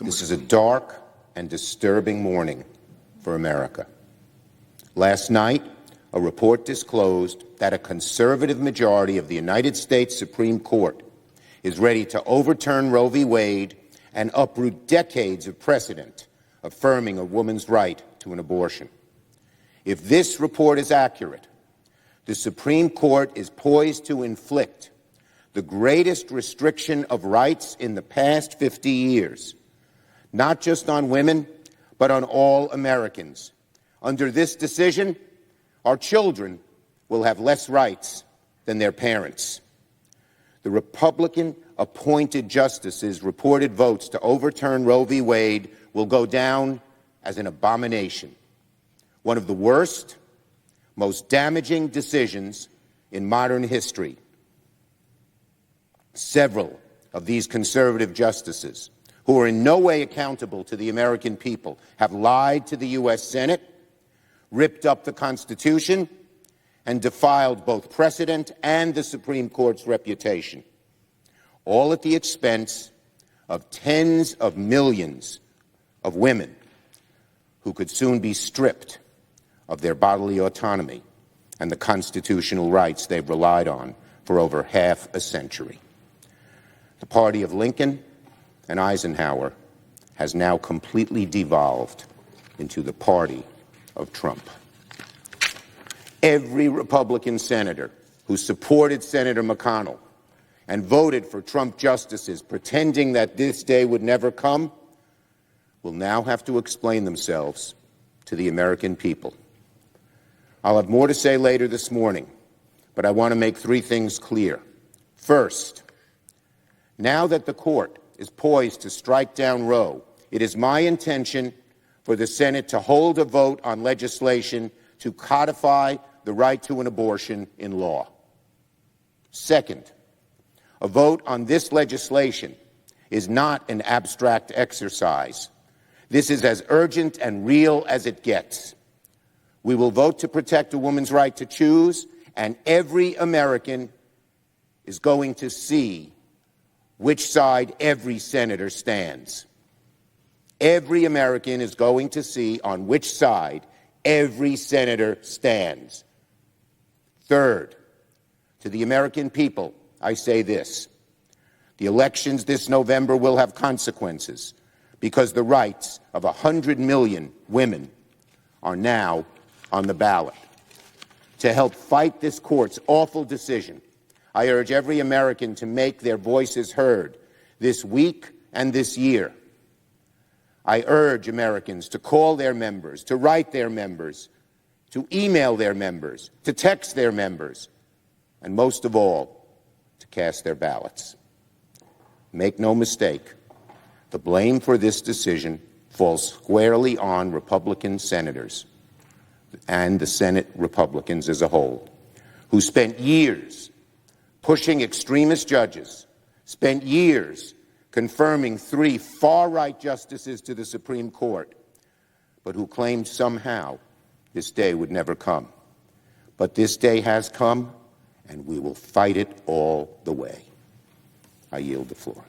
This is a dark and disturbing morning for America. Last night, a report disclosed that a conservative majority of the United States Supreme Court is ready to overturn Roe v. Wade and uproot decades of precedent affirming a woman's right to an abortion. If this report is accurate, the Supreme Court is poised to inflict the greatest restriction of rights in the past 50 years, not just on women, but on all Americans. Under this decision, our children will have less rights than their parents. The Republican-appointed justices' reported votes to overturn Roe v. Wade will go down as an abomination, one of the worst, most damaging decisions in modern history. Several of these conservative justices, who are in no way accountable to the American people, have lied to the U.S. Senate, ripped up the Constitution, and defiled both precedent and the Supreme Court's reputation, all at the expense of tens of millions of women who could soon be stripped of their bodily autonomy and the constitutional rights they've relied on for over half a century. The party of Lincoln and Eisenhower has now completely devolved into the party of Trump. Every Republican senator who supported Senator McConnell and voted for Trump justices pretending that this day would never come will now have to explain themselves to the American people. I'll have more to say later this morning, but I want to make three things clear. First, now that the court is poised to strike down Roe, it is my intention for the Senate to hold a vote on legislation to codify the right to an abortion in law. Second, a vote on this legislation is not an abstract exercise. This is as urgent and real as it gets. We will vote to protect a woman's right to choose, and every American is going to see which side every senator stands. Every American is going to see on which side every senator stands. Third, to the American people, I say this: the elections this November will have consequences because the rights of 100 million women are now on the ballot. To help fight this court's awful decision, I urge every American to make their voices heard this week and this year. I urge Americans to call their members, to write their members, to email their members, to text their members, and most of all, to cast their ballots. Make no mistake, the blame for this decision falls squarely on Republican senators and the Senate Republicans as a whole, who spent years pushing extremist judges, spent years confirming 3 far-right justices to the Supreme Court, but who claimed somehow this day would never come. But this day has come, and we will fight it all the way. I yield the floor.